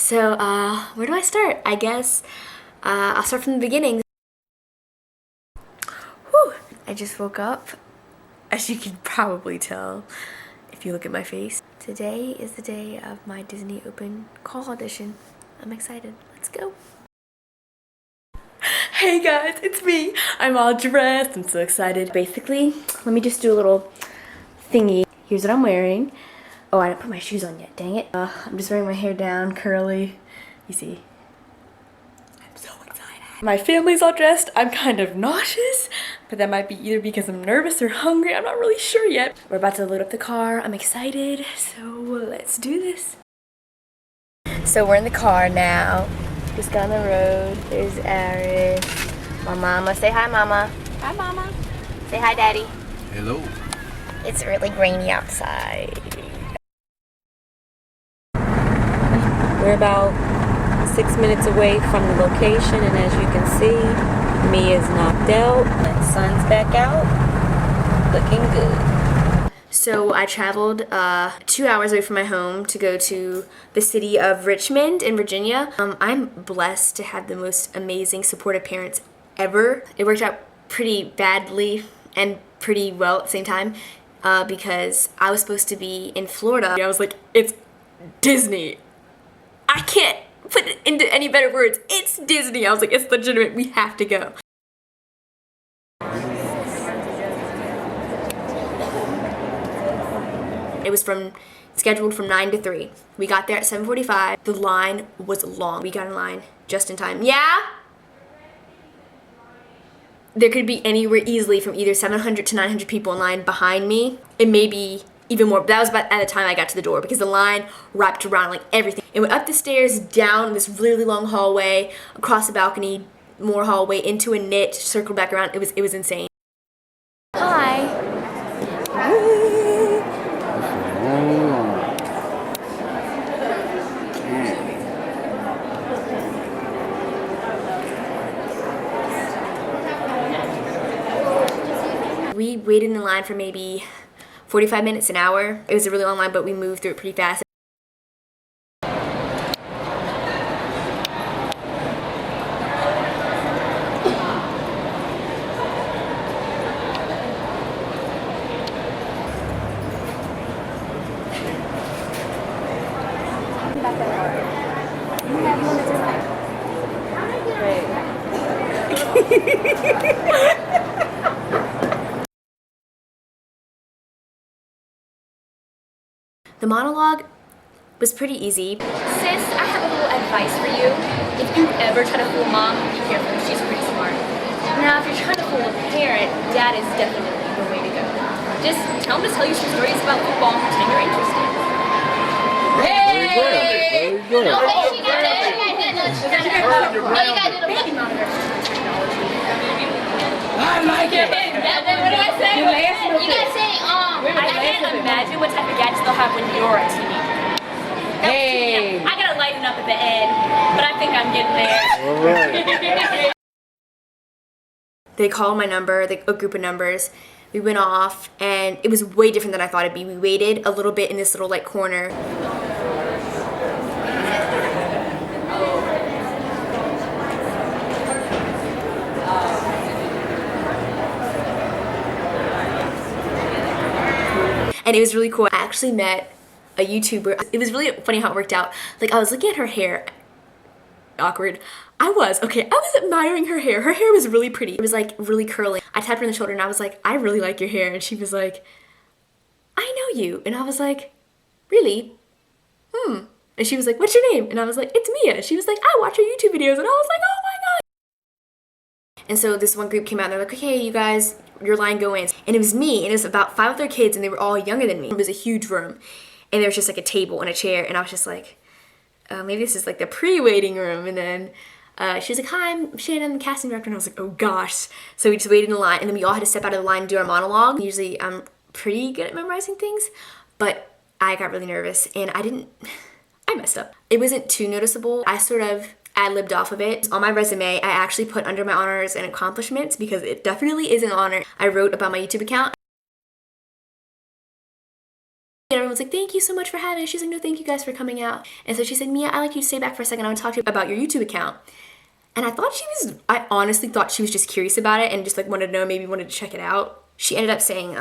So, where do I start? I guess I'll start from the beginning. Whew. I just woke up, as you can probably tell if you look at my face. Today is the day of my Disney open call audition. I'm excited. Let's go. Hey guys, it's me. I'm all dressed. I'm so excited. Basically, let me just do a little thingy. Here's what I'm wearing. Oh, I didn't put my shoes on yet, dang it. I'm just wearing my hair down, curly. You see. I'm so excited. My family's all dressed. I'm kind of nauseous, but that might be either because I'm nervous or hungry. I'm not really sure yet. We're about to load up the car. I'm excited, so let's do this. So we're in the car now. Just got on the road. There's Aris. My mama. Say hi, mama. Hi, mama. Say hi, daddy. Hello. It's really rainy outside. We're about 6 minutes away from the location, and as you can see, Mia's knocked out, and sun's back out, looking good. So I traveled 2 hours away from my home to go to the city of Richmond in Virginia. I'm blessed to have the most amazing, supportive parents ever. It worked out pretty badly and pretty well at the same time because I was supposed to be in Florida. I was like, it's Disney. I can't put it into any better words. It's Disney. I was like, it's legitimate. We have to go. It was scheduled from 9 to 3. We got there at 7:45. The line was long. We got in line just in time. Yeah? There could be anywhere easily from either 700 to 900 people in line behind me. It may be even more. That was about at the time I got to the door because the line wrapped around like everything. It went up the stairs, down this really long hallway, across the balcony, more hallway, into a niche, circled back around. It was insane. Hi. We waited in line for maybe 45 minutes, an hour. It was a really long line, but we moved through it pretty fast. The monologue was pretty easy. Sis, I have a little advice for you. If you ever try to fool mom, be careful. She's pretty smart. Now, if you're trying to fool a parent, dad is definitely the way to go. Just tell him to tell you some stories about football and pretend you're interested. Hey! Very good. Okay, she got it. You guys did a baby monitor. I like it. What do I say? You guys say, I can't imagine what type of gadgets they'll have when you're a teenager. Hey! I gotta lighten up at the end, but I think I'm getting there. All right. They called my number, a group of numbers. We went off, and it was way different than I thought it'd be. We waited a little bit in this little like corner. And it was really cool. I actually met a YouTuber. It was really funny how it worked out. Like, I was looking at her hair. Awkward. I was admiring her hair. Her hair was really pretty. It was like really curly. I tapped her on the shoulder and I was like, I really like your hair. And she was like, I know you. And I was like, really? And she was like, what's your name? And I was like, it's Mia. She was like, I watch your YouTube videos. And I was like, oh my God. And so this one group came out and they're like, okay, you guys, your line go in. And it was me and it was about 5 other kids and they were all younger than me. It was a huge room and there was just like a table and a chair and I was just like, maybe this is like the pre-waiting room. And then she was like, hi, I'm Shannon, I'm the casting director. And I was like, oh gosh. So we just waited in the line and then we all had to step out of the line and do our monologue. Usually I'm pretty good at memorizing things, but I got really nervous and I messed up. It wasn't too noticeable. I sort of ad-libbed off of it. On my resume, I actually put under my honors and accomplishments because it definitely is an honor. I wrote about my YouTube account. And everyone's like, thank you so much for having us. She's like, no, thank you guys for coming out. And so she said, Mia, I'd like you to stay back for a second. I want to talk to you about your YouTube account. And I honestly thought she was just curious about it and just like wanted to know, maybe wanted to check it out. She ended up saying,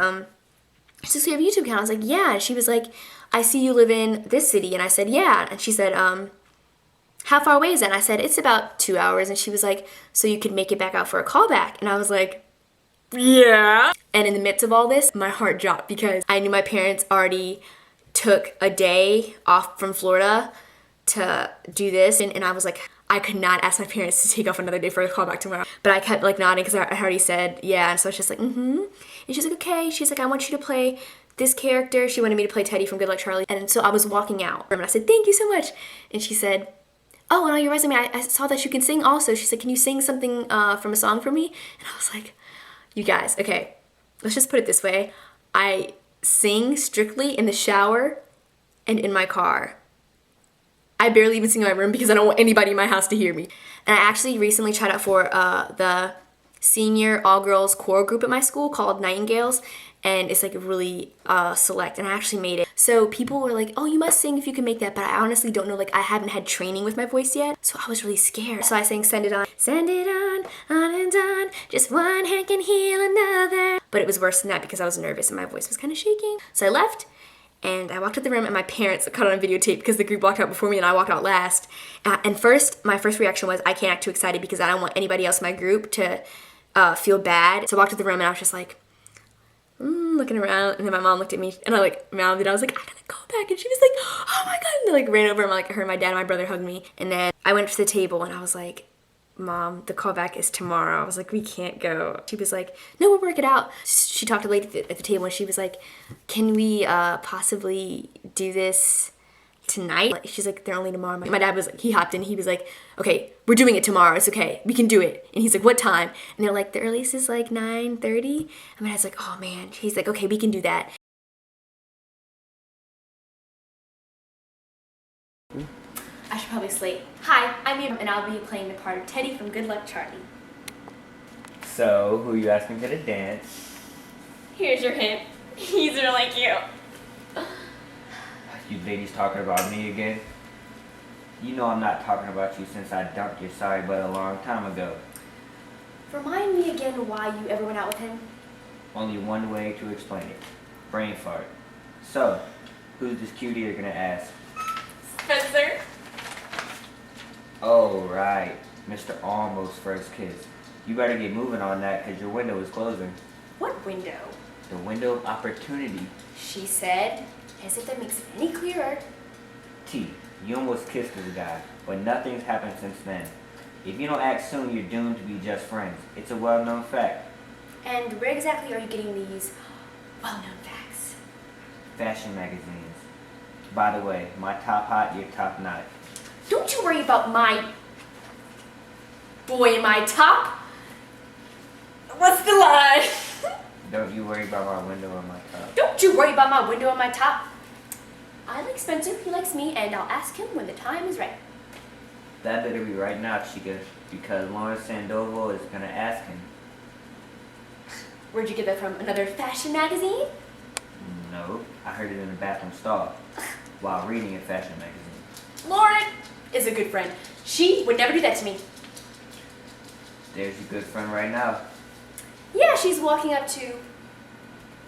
she's like, you have a YouTube account? I was like, yeah. And she was like, I see you live in this city. And I said, yeah. And she said, how far away is that? And I said, it's about 2 hours. And she was like, so you could make it back out for a callback. And I was like, yeah. And in the midst of all this, my heart dropped because I knew my parents already took a day off from Florida to do this. And I was like, I could not ask my parents to take off another day for a callback tomorrow. But I kept like nodding because I already said yeah. And so I was just like, mm-hmm. And she's like, okay. She's like, I want you to play this character. She wanted me to play Teddy from Good Luck Charlie. And so I was walking out and I said, thank you so much. And she said, oh, and on your resume, I saw that you can sing also. She said, can you sing something from a song for me? And I was like, you guys, okay, let's just put it this way. I sing strictly in the shower and in my car. I barely even sing in my room because I don't want anybody in my house to hear me. And I actually recently tried out for the senior all-girls choir group at my school called Nightingales, and it's like really select, and I actually made it. So people were like, oh, you must sing if you can make that, but I honestly don't know, like I haven't had training with my voice yet, so I was really scared. So I sang Send It On and on, just one hand can heal another. But it was worse than that because I was nervous and my voice was kind of shaking. So I left, and I walked out the room, and my parents caught it on videotape because the group walked out before me and I walked out last. And first, my first reaction was, I can't act too excited because I don't want anybody else in my group to feel bad. So I walked out the room and I was just like, looking around, and then my mom looked at me and I like mouthed it. I was like, I gotta go back, and she was like, oh my god, and I like ran over and like her and my dad and my brother hugged me. And then I went to the table and I was like, Mom, the callback is tomorrow. I was like, we can't go. She was like, no, we'll work it out. She talked to the lady at the table and she was like, can we possibly do this tonight? She's like, they're only tomorrow. My dad was like, he hopped in, he was like, okay, we're doing it tomorrow, it's okay, we can do it. And he's like, what time? And they're like, the earliest is like 9:30. And my dad's like, oh man. He's like, okay, we can do that. I should probably slate. Hi, I'm Mia, and I'll be playing the part of Teddy from Good Luck Charlie. So, who are you asking to the dance? Here's your hint. He's really cute. You ladies talking about me again? You know I'm not talking about you since I dumped your sorry butt a long time ago. Remind me again why you ever went out with him? Only one way to explain it. Brain fart. So, who's this cutie you're gonna ask? Spencer. Oh, right. Mr. Almost First Kiss. You better get moving on that because your window is closing. What window? The window of opportunity. She said, as if that makes it any clearer. T, you almost kissed this guy, but nothing's happened since then. If you don't act soon, you're doomed to be just friends. It's a well-known fact. And where exactly are you getting these well-known facts? Fashion magazines. By the way, my top hot, your top not. Don't you worry about my boy in my top. What's the lie? Don't you worry about my window on my top. Don't you worry about my window on my top. I like Spencer, he likes me, and I'll ask him when the time is right. That better be right now, Chica, because Lauren Sandoval is gonna ask him. Where'd you get that from? Another fashion magazine? No, I heard it in the bathroom stall while reading a fashion magazine. Lauren is a good friend. She would never do that to me. There's your good friend right now. Yeah, she's walking up to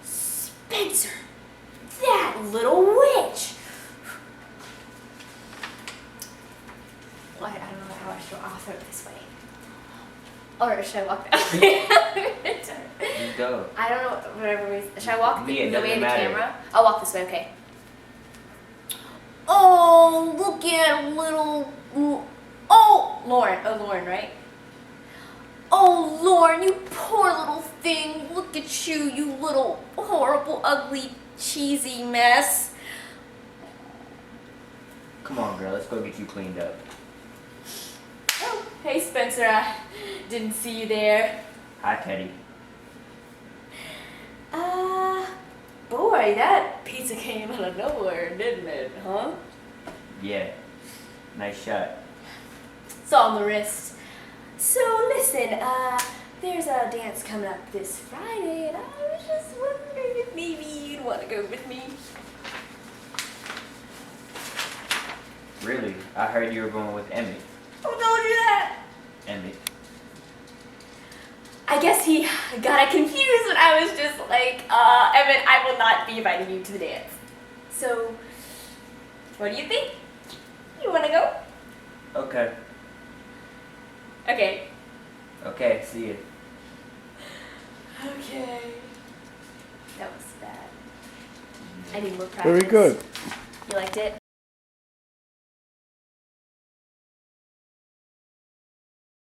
Spencer, that little witch. Well, I don't know how I should. I'll throw it this way. Or should I walk that way? You go. I don't know. Whatever reason. Should I walk Me, it the way of doesn't the matter. camera? I'll walk this way. Okay. Oh, look at little. Oh, Lauren. Oh, Lauren, right? Oh, Lauren, you poor little thing. Look at you, you little horrible, ugly, cheesy mess. Come on, girl, let's go get you cleaned up. Oh, hey, Spencer. I didn't see you there. Hi, Teddy. Boy, that pizza came out of nowhere, didn't it, huh? Yeah, nice shot. It's on the wrist. So listen, there's a dance coming up this Friday, and I was just wondering if maybe you'd want to go with me. Really? I heard you were going with Emmett. Who told you that? Emmett. I guess he got it confused when I was just like, Evan, I will not be inviting you to the dance. So, what do you think? You wanna go? Okay. Okay. Okay, see you. Okay. That was bad. I need more practice. Very good. You liked it?